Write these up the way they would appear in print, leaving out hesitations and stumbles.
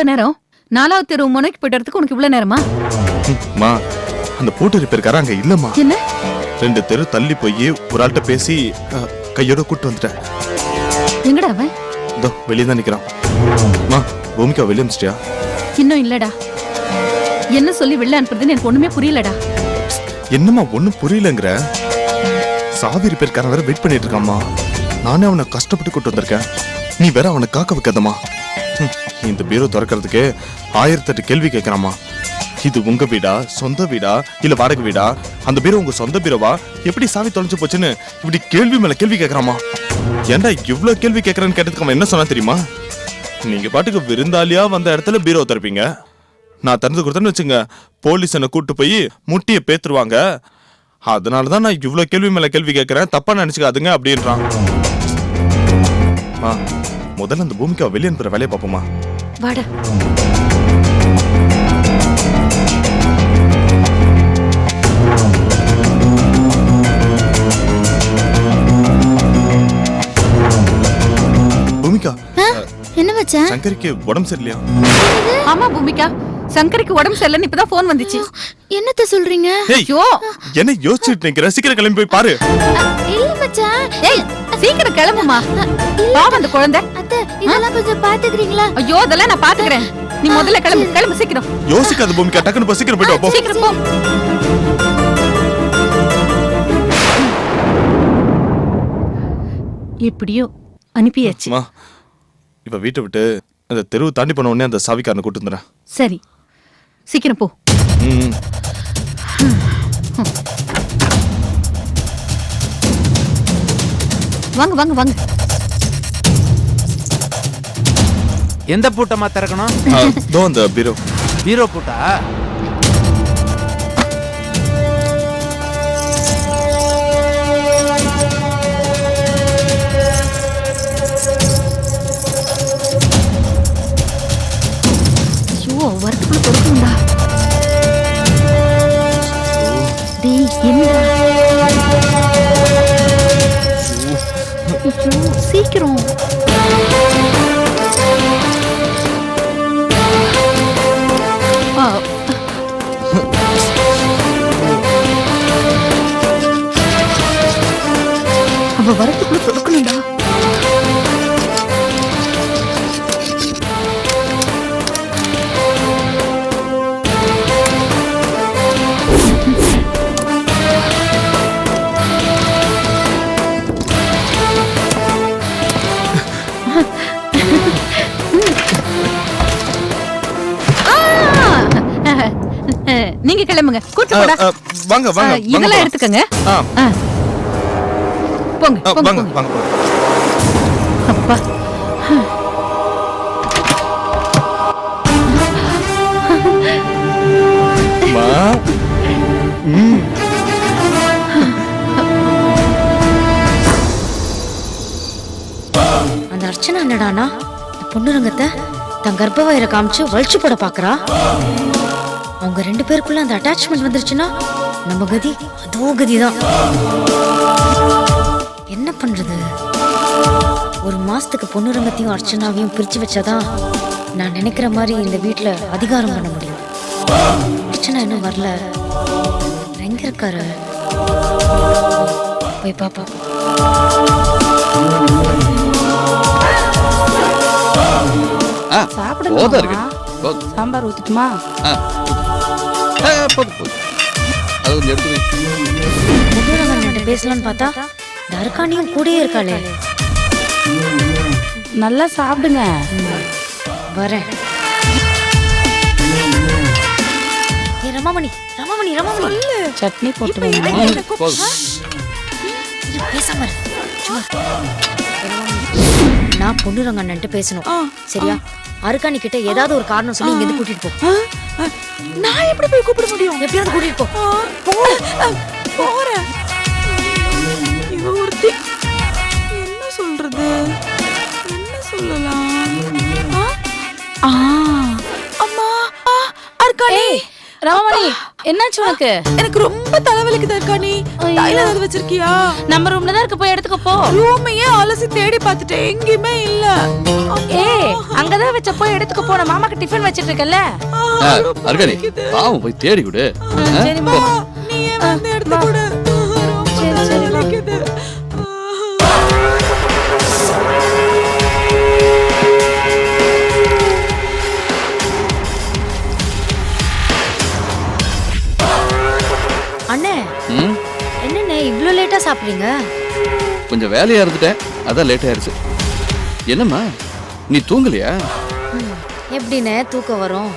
இவ்வளவு நேரம்? 4வது தெரு முனைக்கு போயிட்டு வரதுக்கு உனக்கு இவ்வளவு நேரமா? மா, அந்த போட்டு ரிப்பேர்கார அங்க இல்லம்மா. என்ன? 2 தெரு தள்ளி போய் ஒரு ஆள்கிட்ட பேசி கையோட கூட்டு வந்துட்டேன். எங்கடா அவன்? இதோ வெளியே தான் நிக்கிறான். மா, பூமிகா வெளியே அனுப்பிச்சிட்டியா? இன்னும் இல்லடா. என்ன சொல்லி வெளில அனுப்புறதுன்னு எனக்கு ஒண்ணுமே புரியலடா. என்னம்மா ஒண்ணும் புரியலங்கிற? சாவி ரிப்பேர்காரன் வேற வெயிட் பண்ணிட்டு இருக்காம்மா. நானே அவனை கஷ்டப்பட்டு கூட்டு வந்திருக்கேன். நீ வேற அவனை காக்க வைக்காதம்மா. இந்த பீரோ திறக்கிறதுக்கு 1008 கேள்வி கேட்கிறாமா. இது உங்க வீடா, சொந்த வீடா, இல்ல வாடகை வீடா? அந்த பீரோ உங்க சொந்த பீரோவா? எப்படி சாவி தொலைஞ்சு போச்சுன்னு இப்படி கேள்வி மேல கேள்வி கேட்கறாமா. ஏன்டா இவ்வளவு கேள்வி கேட்கறேன்னு கேட்டதுக்கு அவன் என்ன சொன்னா தெரியுமா? நீங்க பாட்டுக்கு விருந்தாளியா வந்த இடத்துல பீரோ திறப்பீங்க, நான் திறந்து கொடுத்தேன்னு வச்சுங்க, போலீஸ் என்ன கூட்டு போய் முட்டியை பேத்துருவாங்க, அதனாலதான் நான் இவ்வளவு கேள்வி மேல கேள்வி கேட்கறேன், தப்பா நினைச்சுக்காதுங்க அப்படின்றான். முதல்ல அந்த பூமிக்கா வெளியே அனுப்புற வேலையை பார்ப்போமா? வாடா. பூமிகா, என்ன மச்சான்? சங்கரிக்கு உடம்பு சரியில்லையா? ஆமா பூமிகா, சங்கரிக்கு உடம்பு சரியில்லைன்னு இப்பதான் போன் வந்துச்சு. என்னத்த சொல்றீங்க? ஐயோ, என்ன யோசிச்சுட்டு நிக்கிற? சீக்கிரம் கிளம்பி போய் பாரு. இல்ல மச்சான். ஏய் சீக்கிரம் கிளம்புமா. பாவம் அந்த குழந்தை. அத்தை, இதெல்லாம் கொஞ்சம் பாத்துக்கிறீங்களா? ஐயோ, அதெல்லாம் நான் பாத்துக்கிறேன். நீ முதல்ல கிளம்பு, கிளம்பு சீக்கிரம். யோசிக்காத பூமிகா, டக்குனு போ, சீக்கிரம் போயிட்டு வா போ. சீக்கிரம் போ. எப்படியோ அனுப்பியாச்சு. இப்ப வீட்டை விட்டு அந்த தெருவு தாண்டி போன உடனே அந்த சாவிக்காரனை கூட்டு வந்துடுறேன். சரி, சீக்கிரம் போ. வாங்க வாங்க வாங்க. எந்த பூட்டமா திறக்கணும்? அந்த பீரோ. பீரோ பூட்டா? ஐயோ, வரத்துக்குள்ள கொடுக்கணும்டா. டேய் என்னடா? ஐயோ, சீக்கிரம். அவ வரத்துக்குள்ள கொடுக்கணும்டா. நீங்க கிளம்புங்க, கூட்டு போடா. வாங்க வாங்க, இதெல்லாம் எடுத்துக்கங்க. போங்க வாங்க போங்க. வாங்க. அப்பா, மா. அந்த அர்ச்சனா என்னடானா பொண்ணுரங்கத்தை தன் கர்ப்பவாயிர காமிச்சு வலிச்சு போட பாக்குறா. அவங்க 2 பேருக்குள்ள அந்த அட்டாச்மெண்ட் வந்துருச்சுன்னா நம்ம கதி அதோ கதிதான். என்ன பண்றது? 1 மாசத்துக்கு பொண்ணுரங்கத்தையும் அர்ச்சனாவையும் பிரிச்சு வச்சாதான் நான் நினைக்கிற மாதிரி இந்த வீட்டுல அதிகாரம் பண்ண முடியும். அர்ச்சனா இன்னும் வரல, எங்க இருக்காரு? போய் பாப்பா. சாப்பிடுங்க. சாம்பார் ஊத்திட்டுமா? பேசலான்னு பார்த்தா தர்கானியும் கூடயே இருக்காளே. நல்லா சாப்பிடுங்க. வரேன். ரமாமணி ரமாமணி ரமாமணி சட்னி போட்டு பேசாம நான் பொண்ணுரங்க அண்ணன்ட்டு பேசணும், சரியா? அருக்காணி கிட்ட ஏதாவது ஒரு காரணம் சொல்லி இங்க கூட்டிட்டு போ. நான் எப்படி போய் கூப்பிட முடியும்? எப்படியாவது கூட்டிட்டு போ. போறேன். இவ ஒருத்தி என்ன சொல்றது? என்ன சொல்லலாம்? அம்மா, அருக்காணி ரமாமணி என்னாச்சு உனக்கு? எனக்கு ரொம்ப தலைவலிக்குதா இருக்கா நீ தைல ஏதாவது வச்சிருக்கியா? நம்ம ரூம்ல தான் இருக்கு, போய் எடுத்துக்க போ. ரூமையே அலசி தேடி பார்த்துட்டேன், எங்கேயுமே இல்ல. ஏய் அங்கதான் வச்ச, போய் எடுத்துக்க போ. நான் மாமாக்கு டிஃபன் வச்சிட்டு இருக்கேன்ல. அர்கனி பாவம் போய் தேடி விடு. சரி போ. நீயே வந்து எடுத்து கொடு. ரொம்ப தலைவலிக்குது. அண்ணே ம், என்னண்ணே இவ்ளோ லேட்டா சாப்பிடுறீங்க? கொஞ்சம் வேலையா இருந்துட்டேன், அதான் லேட் ஆயிருச்சு. என்னம்மா நீ தூங்கலையா? எப்படிண்ணே தூக்கம் வரும்?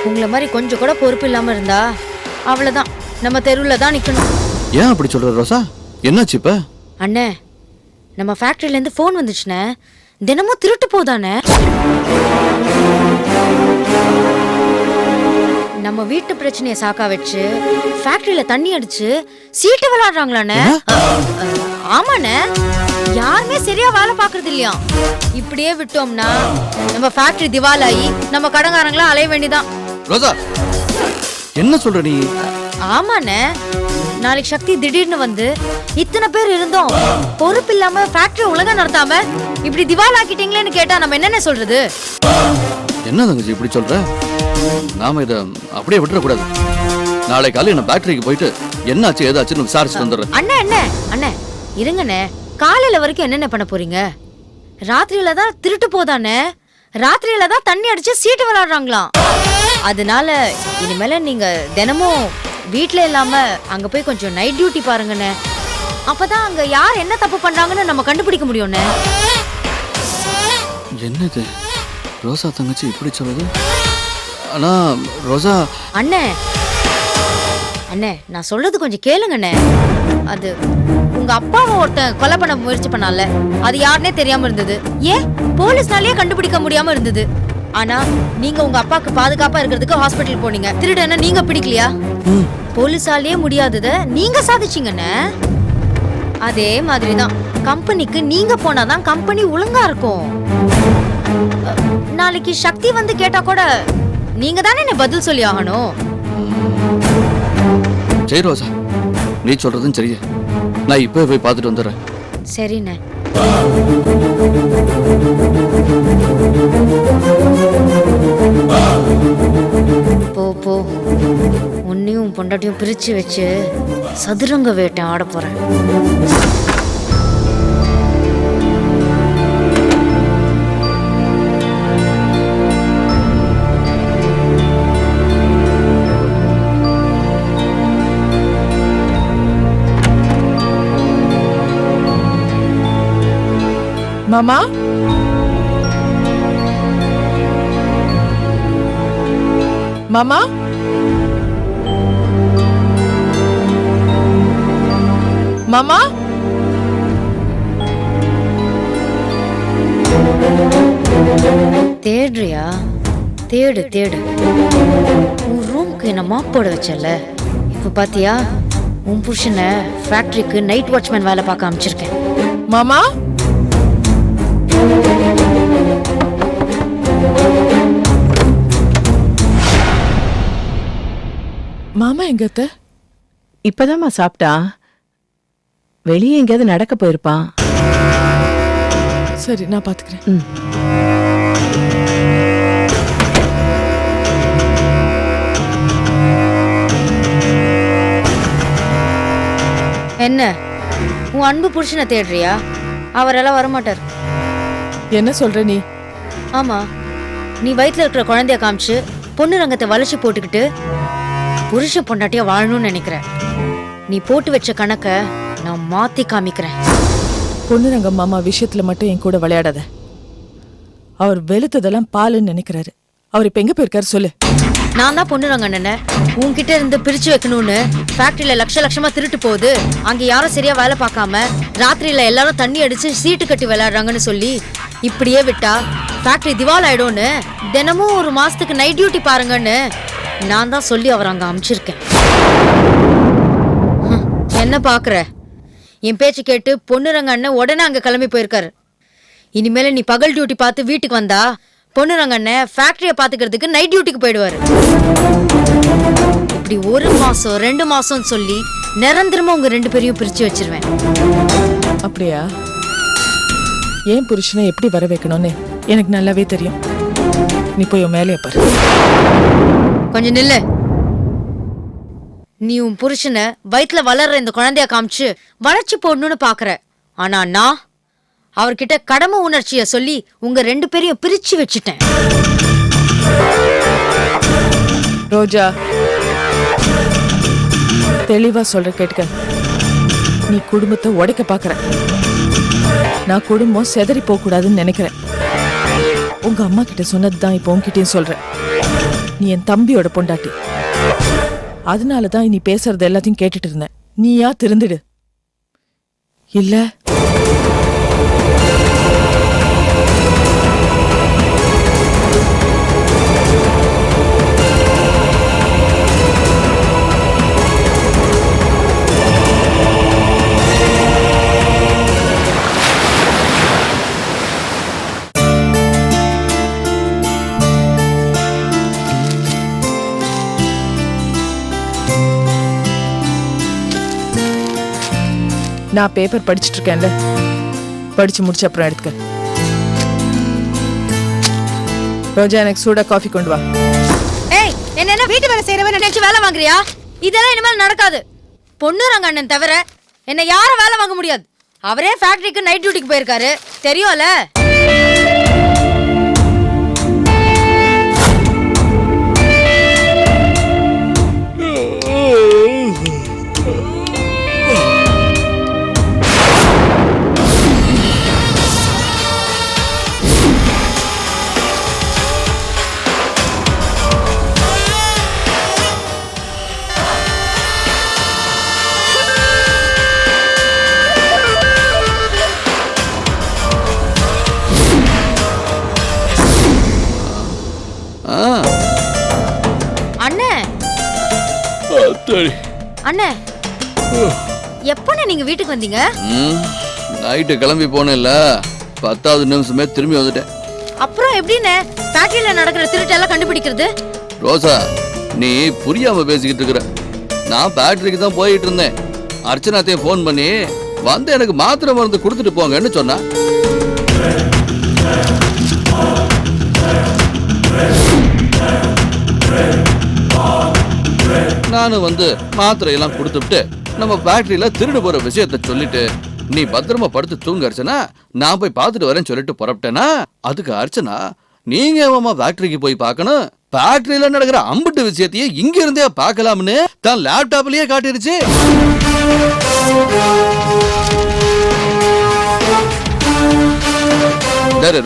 உங்களை மாதிரி கொஞ்சம் கூட பொறுப்பு இல்லாம இருந்தா அவ்வளவுதான், நம்ம தெருவுல தான் நிக்கணும். ஏன் அப்படி சொல்ற ரோசா? என்னாச்சு இப்ப? அண்ணே நம்ம ஃபேக்டரியில இருந்து போன் வந்துச்சுண்ணே, தினமும் திருட்டு போதானே. நம்ம வீட்டு பிரச்சனைய சாக்கா வச்சு ஃபேக்டரியில தண்ணி அடிச்சு சீட்டு விளையாடுறாங்களாண்ணே. ஆமாண்ணே, யாருமே சரியா வேலை பாக்குறது இல்லையா. இப்படியே விட்டோம்னா நம்ம ஃபேக்டரி திவாலாயி நம்ம கடங்காரங்களா அலைய வேண்டிதான். ரோசா என்ன சொல்ற நீ? ஆமாண்ணே, நாளைக்கு சக்தி திடீர்னு வந்து இத்தனை பேர் இருந்தோம் பொறுப்பு இல்லாம ஃபேக்டரி ஒழுங்கா நடத்தாம இப்படி திவால் ஆக்கிட்டீங்களேன்னு கேட்டா நம்ம என்னென்ன சொல்றது? என்ன தங்கச்சி இப்படி சொல்ற? நாம இத அப்படியே விட்டுற கூடாது. நாளை காலையில நான் ஃபேக்டரிக்கு போயிட்டு என்னாச்சு ஏதாச்சுன்னு விசாரிச்சு வந்துடுறேன். அண்ணே அண்ணே அண்ணே இருங்கண்ணே, காலையில வரைக்கும் என்னென்ன பண்ண போறீங்க? ராத்திரியில தான் திருட்டு போதானே, ராத்திரியில தான் தண்ணி அடிச்சு சீட்டு விளையாடுறாங்களாம். அதனால இனிமேல நீங்க தினமும் வீட்ல இல்லாம அங்க போய் கொஞ்சம் நைட் டியூட்டி பாருங்கண்ணே. அப்பதான் அங்க யார் என்ன தப்பு பண்றாங்கன்னு நம்ம கண்டுபிடிக்க முடியும்ண்ணே. என்னது ரோசா தங்கச்சி இப்படி சொல்லுது? ஆனா ரோசா அண்ணே அண்ணே நான் சொல்றது கொஞ்சம் கேளுங்கண்ணே. அது உங்க அப்பாவை ஒருத்தன் கொலை பண்ண முயற்சி பண்ணால, அது யாருன்னே தெரியாம இருந்தது. ஏன் போலீஸ்னாலேயே கண்டுபிடிக்க முடியாம இருந்தது. ஆனா நீங்க உங்க அப்பாக்கு பாதுகாப்பா இருக்கிறதுக்கு ஹாஸ்பிட்டல் போனீங்க. திருடன நீங்க பிடிக்கலையா? போலீஸாலேயே முடியாதத நீங்க சாதிச்சீங்கண்ணே. அதே மாதிரிதான் கம்பெனிக்கு நீங்க போனாதான் கம்பெனி ஒழுங்கா இருக்கும். நாளைக்கு சக்தி வந்து கேட்டா கூட நீங்க தானே என்ன பதில் சொல்லி ஆகணும். சரி ரோசா, நீ சொல்றதும் சரியா. நான் இப்ப போய் பார்த்துட்டு வந்துடுறேன். சரிண்ணே. போ போ, உன்னையும் பொண்டாட்டியும் பிரிச்சு வச்சு சதுரங்க வேட்டை ஆட போறேன். மாமா மாமா மாமா தேடுறியா? தேடு தேடு. உன் ரூம்க்கு என்ன மாப் போட வச்சல, இப்ப பாத்தியா உன் புருஷனை ஃபேக்டரிக்கு நைட் வாட்ச்மேன் வேலை பார்க்க அமைச்சிருக்கேன். மாமா மாமா எங்கத்த? இப்பதாம்மா சாப்பிட்டான். வெளியே எங்கேயாவது நடக்க போயிருப்பான். சரி நான் பாத்துக்கிறேன். என்ன உன் அன்பு புருஷனை தேடுறியா? அவரெல்லாம் வரமாட்டார். என்ன சொல்ற நீ? ஆமா, நீ வயித்துல இருக்கிற குழந்தைய காமிச்சு பொண்ணு ரங்கத்தை வளைச்சு போட்டுக்கிட்டு புருஷ பொண்டாட்டியா வாழணும்னு நினைக்கிற. நீ போட்டு வச்ச கணக்க நான் மாத்தி காமிக்கிறேன். பொண்ணுரங்க மாமா விஷயத்துல மட்டும் என் கூட விளையாடாத. அவர் வெளுத்ததெல்லாம் பாலுன்னு நினைக்கிறாரு. அவர் இப்ப எங்க போயிருக்காரு சொல்லு. நான் தான் பொண்ணு ரங்கண்ணன உன்கிட்ட இருந்து பிரிச்சு வைக்கணும்னு ஃபேக்டரியில லட்சமா திருட்டு போகுது, அங்க யாரும் சரியா வேலை பார்க்காம ராத்திரியில எல்லாரும் தண்ணி அடிச்சு சீட்டு கட்டி விளையாடுறாங்கன்னு சொல்லி இப்படியே விட்டா ஃபேக்டரி திவால் ஆயிடும்னு தினமும் ஒரு மாசத்துக்கு நைட் டியூட்டி பாருங்கன்னு நான் தான் சொல்லி அவர் அங்க அனுப்பிச்சிருக்கேன். என்ன பாக்குற? என் பேச்சு கேட்டு பொண்ணுரங்க அண்ணன் உடனே அங்க கிளம்பி போயிருக்காரு. இனிமேல நீ பகல் டியூட்டி பார்த்து வீட்டுக்கு வந்தா பொண்ணுரங்கண்ண ஃபேக்டரிய பாத்துக்கிறதுக்கு நைட் டியூட்டிக்கு போயிடுவாரு. இப்படி 1 மாசம் 2 மாசம் சொல்லி நிரந்தரமா உங்க 2 பேரையும் பிரிச்சு வச்சிருவேன். அப்படியா? ஏன் புருஷனை எப்படி வர வைக்கணும்னு எனக்கு நல்லாவே தெரியும். நீ போய் உன் மேலேயே பாரு. கொஞ்சம் நில்லு. நீ உன் புருஷனை வயிற்றுல வளர்ற இந்த குழந்தைய காமிச்சு வளர்ச்சி போடணும்னு பாக்குற. ஆனா நான் அவர்கிட்ட கடமை உணர்ச்சிய சொல்லி உங்க 2 பேரையும் பிரிச்சு வச்சுட்டேன். ரோஜா, தெளிவா சொல்ற கேட்டுக்க. நீ குடும்பத்தை உடைக்க பாக்குற. நான் குடும்பம் செதறி போக கூடாதுன்னு நினைக்கிறேன். உங்க அம்மா கிட்ட சொன்னதுதான் இப்போ உன்கிட்டயும் சொல்றேன். நீ என் தம்பியோட பொண்டாட்டி. அதனாலதான் நீ பேசுறது எல்லாத்தையும் கேட்டுட்டு இருந்தேன். நீயா திருந்துடு. இல்ல நான் பேப்பர் படிச்சுட்டு இருக்கேன்ல, படிச்சு முடிச்ச அப்புறம் எடுத்துக்க. ரோஜா, எனக்கு சூடா காஃபி கொண்டு வா. ஏய், என்ன வீட்டு வேலை செய்யறவன் நினைச்சு வேலை வாங்குறியா? இதெல்லாம் இனிமேல் நடக்காது. பொண்ணுரங்கண்ணன் தவிர என்ன யாரும் வேலை வாங்க முடியாது. அவரே ஃபேக்டரிக்கு நைட் டியூட்டிக்கு போயிருக்காரு, தெரியும்ல. அண்ணே, எப்பண்ணே நீங்க வீட்டுக்கு வந்தீங்க? நைட்டு கிளம்பி போனேன்ல, 10வது நிமிஷமே திரும்பி வந்துட்டேன். அப்புறம் எப்படின்னு ஃபேக்டரியில நடக்கிற திருட்டெல்லாம் கண்டுபிடிக்கிறது? ரோசா, நீ புரியாம பேசிக்கிட்டு இருக்கிற. நான் ஃபேக்டரிக்கு தான் போயிட்டு இருந்தேன். அர்ச்சனாத்தையும் ஃபோன் பண்ணி வந்து எனக்கு மாத்திரை மருந்து கொடுத்துட்டு போங்கன்னு சொன்னா. நானும் வந்து மாத்திரையெல்லாம் கொடுத்துட்டு நம்ம ஃபேக்டரியில திருடு போற விஷயத்த சொல்லிட்டு நீ பத்திரமா படுத்து தூங்க அர்ச்சனா, நான் போய் பார்த்துட்டு வரேன்னு சொல்லிட்டு புறப்பட்டேனா, அதுக்கு அர்ச்சனா நீங்க ஏமா ஃபேக்டரிக்கு போய் பார்க்கணும், ஃபேக்டரியில நடக்கிற அம்புட்டு விஷயத்தையே இங்க இருந்தே பார்க்கலாம்னு தான் லேப்டாப்லயே காட்டிருச்சு.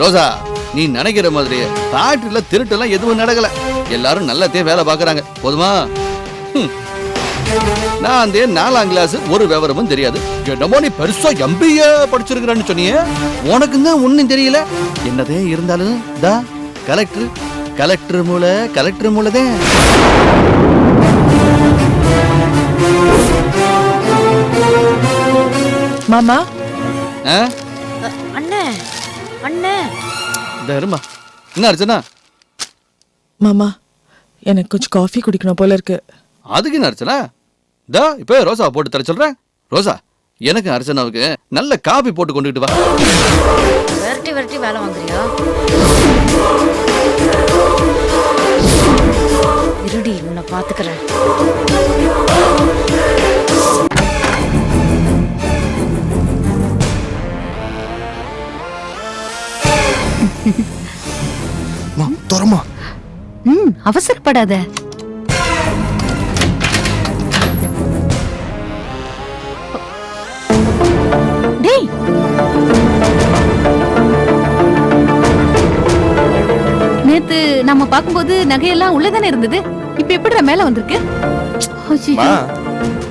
ரோசா, நீ நினைக்கிற மாதிரி ஃபேக்டரியில திருட்டெல்லாம் எதுவும் நடக்கல. எல்லாரும் நல்லதே வேலை பார்க்கறாங்க. போதுமா? நான் அந்த 4ஆம் கிளாஸ் ஒரு விவரமும் தெரியாது. என்னமோ நீ பெருசா MBA படிச்சிருக்கிறன்னு சொன்னியே, உனக்கு தான் ஒன்னும் தெரியல. என்னதே இருந்தாலும் தா கலெக்டர் மூலதே. மாமா. அண்ணே, அண்ணே. தர்மா, என்ன அர்ச்சனா? மாமா, எனக்கு கொஞ்சம் காஃபி குடிக்கணும் போல இருக்கு. அதுக்கு என்ன அர்ச்சனா? தா இப்போ ரோசா போட்டு தர சொல்றேன். ரோசா, எனக்கு அர்ச்சனாவுக்கு நல்ல காபி போட்டு கொண்டுட்டு வா. விரட்டி வேலை வாங்குறியா? இருடி, உன்னை பாத்துக்கிறேன். தரமா. அவசரப்படாத. டேய், நேத்து நம்ம பாக்கும்போது நகையெல்லாம் உள்ளதானே இருந்தது. இப்ப எப்படிடா மேல வந்திருக்கு? மா,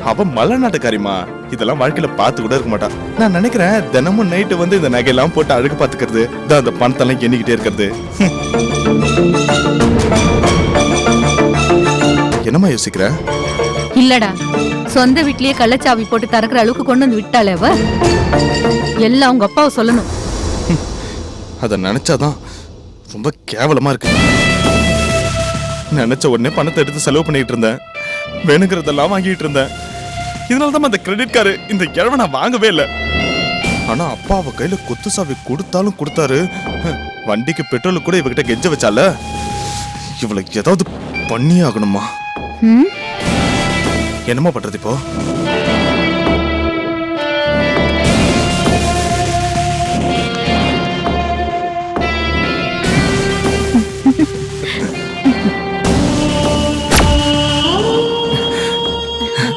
அவ மலை நாட்டுக்காரிமா. இதெல்லாம் வாழ்க்கையில பார்த்து கூட இருக்க மாட்டா. நான் நினைக்கிறேன் தினமும் நைட்டு வந்து இந்த நகையெல்லாம் போட்டு அழகு பார்த்துக்கிறது, அந்த பணத்தெல்லாம் எண்ணிக்கிட்டே இருக்கிறது. என்னமா யோசிக்கிற? இல்லடா, சொந்த வீட்லயே கள்ளச்சாவி போட்டு திறக்கிற அளவுக்கு கொண்டு வந்து விட்டாளே அவ. எல்லாம் உங்க அப்பாவை சொல்லணும். அத நினைச்சாதான் ரொம்ப கேவலமா இருக்கு. நினைச்ச உடனே பணத்தை எடுத்து செலவு பண்ணிட்டு இருந்தேன், வேணுங்கிறதெல்லாம் வாங்கிட்டு இருந்தேன். இதனாலதான் அந்த கிரெடிட் கார்டு இந்த கிழமை நான் வாங்கவே இல்லை. ஆனா அப்பா அவ கையில குத்து சாவி கொடுத்தாலும் கொடுத்தாரு. வண்டிக்கு பெட்ரோல் கூட இவகிட்ட கெஞ்ச வச்சால. இவளுக்கு ஏதாவது பண்ணியே ஆகணுமா? ம்? என்னமா பண்றது இப்போ?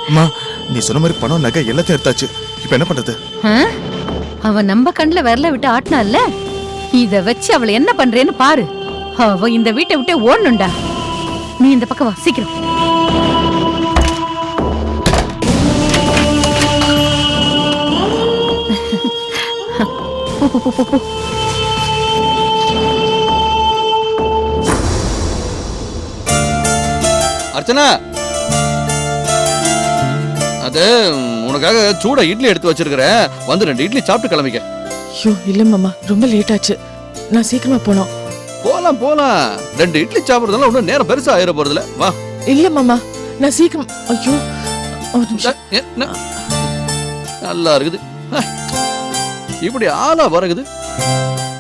அம்மா, நீ சொன்ன மாதிரி பணம் நகை எல்லாத்தையும் எடுத்தாச்சு. இப்ப என்ன பண்றது? ஆ? அவ நம்ம கண்ணுல விரல விட்டு ஆட்டினால, இத வச்சு அவளை என்ன பண்றேன்னு பாரு. அவ இந்த வீட்டை விட்டு ஓடணும்டா. நீ இந்த பக்கம் வா சீக்கிரம். போ, போ, போ, போ. அர்ச்சனா, அது உனக்காக சூட இட்லி எடுத்து வச்சிருக்கிறேன். வந்து 2 இட்லி சாப்பிட்டு கிளம்பிக்க. ஐயோ இல்ல மாமா, ரொம்ப லேட் ஆச்சு. நான் சீக்கிரமா போனோம். போலாம் போலாம். 2 இட்லி சாப்பிடுறதுனால ஒன்றும் நேரம் பெருசா ஆயிர போறதுல. வா. இல்ல மாமா, நான் சீக்கிரம். ஐயோ ஒரு நிமிஷம். என்ன நல்லா இருக்குது. இப்படி ஆளா வரகுது.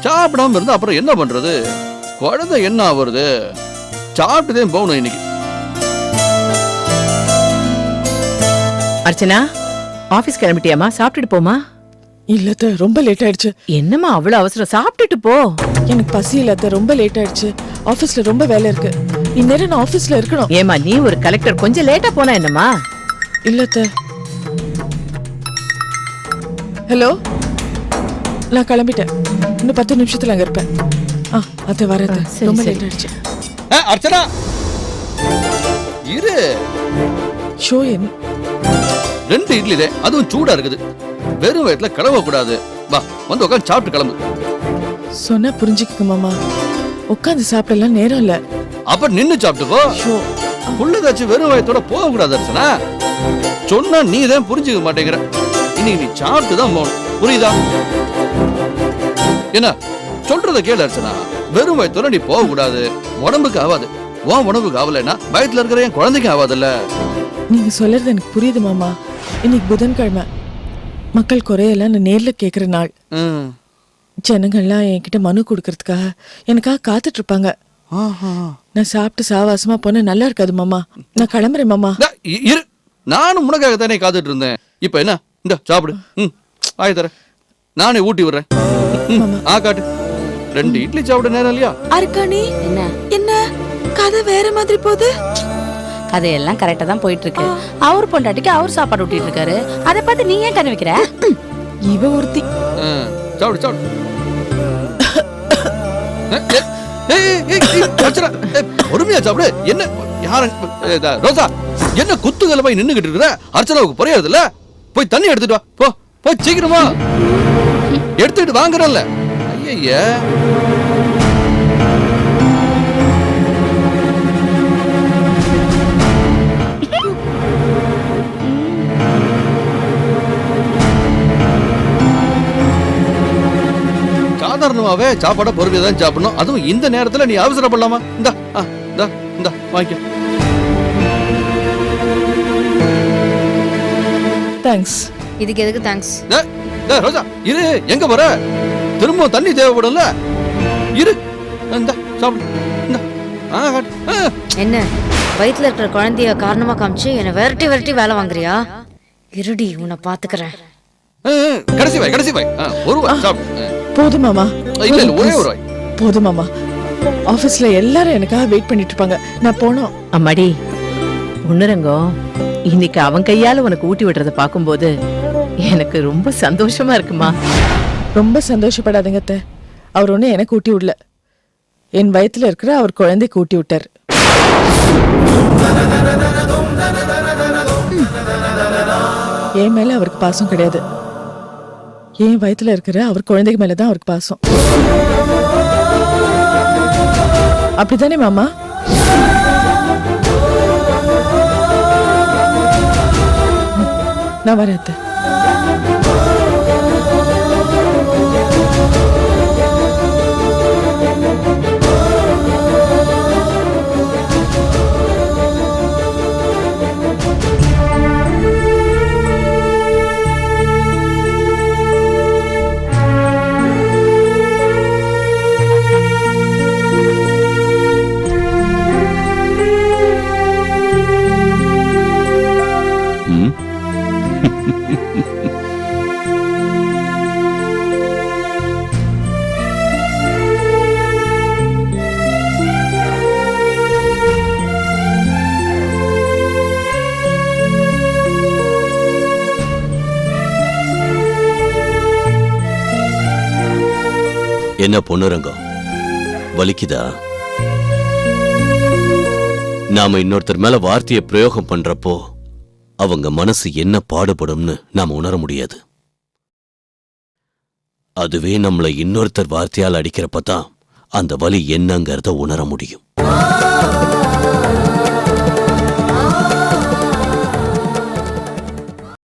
சாப்பிடாம இருந்தா அப்புறம் என்ன பண்றது? குழந்தை என்ன ஆகுறது? சாப்பிட்டுதே போகணும் இன்னைக்கு. அர்ச்சனா, ஆபீஸ் கிளம்பிட்டியாமா? சாப்பிட்டுட்டு போமா. இல்லத்த, ரொம்ப லேட் ஆயிடுச்சு. என்னம்மா அவ்வளவு அவசரம்? சாப்பிட்டுட்டு போ. எனக்கு பசி இல்லத்த, ரொம்ப லேட் ஆயிடுச்சு. ஆபீஸ்ல ரொம்ப வேலை இருக்கு. இந்நேரம் நான் ஆபீஸ்ல இருக்கணும். ஏமா நீ ஒரு கலெக்டர், கொஞ்சம் லேட்டா போனா என்னம்மா? இல்லத்த. ஹலோ, நான் கிளம்பிட்டேன். இன்னும் 10 நிமிஷத்துல அங்க இருப்பேன். அத வரது. சரி, ரொம்ப சரி. லேட் ஆயிடுச்சு. அர்ச்சனா இரு. ஷோ என்ன? 2 இட்லி தான், அதுவும் சூடா இருக்குது. வெறும் வயிற்றுல கிளம்ப கூடாது. வா, வந்து உட்காந்து சாப்பிட்டு கிளம்பு. சொன்னா புரிஞ்சுக்க மாமா. உட்காந்து சாப்பிடலாம் நேரம் இல்ல. அப்ப நின்னு சாப்பிட்டுக்கோ. ஷோ புள்ளதாச்சும் வெறும் வயிற்றோட போக கூடாது அர்ச்சனா. சொன்னா நீ தான் புரிஞ்சுக்க மாட்டேங்கிற. இன்னைக்கு நீ சாப்பிட்டு தான் போகணும், புரியுதா? என்ன சொல்றத கேளு அர்ச்சனா. வெறும் வயிற்றோட நீ போக கூடாது. உடம்புக்கு ஆகாது. உன் உடம்புக்கு ஆகலைன்னா வயிற்றுல இருக்கிற என் குழந்தைக்கு ஆகாதுல்ல. நீங்க சொல்றது எனக்கு புரியுது மாமா. இன்னைக்கு புதன்கிழமை, மக்கள் குறையெல்லாம் நான் நேர்ல கேக்குற நாள். ஜனங்கள்லாம் என்கிட்ட மனு கொடுக்கறதுக்காக எனக்காக காத்துட்டு இருப்பாங்க. நான் சாப்பிட்டு சாவாசமா போன நல்லா இருக்காது மாமா. நான் கிளம்புறேன் மாமா. இரு, நானும் உனக்காக தானே காத்துட்டு இருந்தேன். இப்ப என்ன, இந்த சாப்பிடு. ஆய் தர, நானே ஊட்டி விடுறேன். காட்டு. 2 இட்லி சாப்பிட நேரம் இல்லையா? அர்க்காணி, என்ன என்ன கதை வேற மாதிரி போகுது? கதையெல்லாம் கரெக்டா தான் போயிட்டு இருக்கு. அவர் பொண்டாட்டிக்கு அவர் சாப்பாடு ஊட்டிட்டு இருக்காரு. அதை பார்த்து நீ ஏன் கதை வைக்கிற? இவ ஒருத்தி. சாப்பிடு சாப்பிடு. பொறுமையா சாப்பிடு. என்ன யார ரோசா, என்ன குத்துகல போய் நின்னுகிட்டு இருக்கிற? அர்ச்சனாவுக்கு புரியாது இல்ல? போய் தண்ணி எடுத்துட்டு வா. போ, போய் சீக்கிரமா எடுத்துட்டு வாங்குறல்ல. ஐயா, சாதாரணமாவே சாப்பாட பொறுமையா தான் சாப்பிடணும். அதுவும் இந்த நேரத்துல நீ அவசரப்படலாமா? இந்த வாங்கிக்க. தேங்க்ஸ். இதுக்கு எதுக்கு தேங்க்ஸ்? ரோஜா இரு, எங்க போற? திரும்ப தண்ணி தேவைப்படும்ல. இரு, இந்த சாப்பிடு. என்ன வயித்துல இருக்கிற குழந்தைய காரணமா காமிச்சு என்ன விரட்டி விரட்டி வேலை வாங்குறியா? இருடி, உன்னை பாத்துக்கிறேன். கடைசி வாய், கடைசி வாய். ஒரு வாய் சாப்பிடு. போதும் மாமா. இல்ல இல்ல, ஒரே ஒரு வாய் போதும் மாமா. ஆபீஸ்ல எல்லாரும் எனக்காக வெயிட் பண்ணிட்டு இருப்பாங்க. நான் போனோம். அம்மாடி ஒண்ணுரங்கம், இன்னைக்கு அவன் கையால உனக்கு ஊட்டி விடுறத பாக்கும்போது எனக்கு ரொம்ப சந்தோஷமா இருக்குமா. ரொம்ப சந்தோஷப்படாதீங்க அத்தை. அவர் ஒண்ணு எனக்கு ஊட்டி விடல. என் வயித்துல இருக்கிற அவர் குழந்தைக்கு ஊட்டி விட்டார். என் மேல அவருக்கு பாசம் கிடையாது. என் வயித்துல இருக்கிற அவர் குழந்தைக்கு மேலதான் அவருக்கு பாசம். அப்படித்தானே மாமா? நான் வரேன் அத்தை. என்ன பொண்ணுரங்கம், வலிக்குதா? நாம இன்னொருத்தர் மேல வார்த்தையை பிரயோகம் பண்றப்போ அவங்க மனசு என்ன பாடுபடும்னு நாம உணர முடியாது. அதுவே நம்மளை இன்னொருத்தர் வார்த்தையால் அடிக்கிறப்பதான் அந்த வலி என்னங்கறத உணர முடியும்.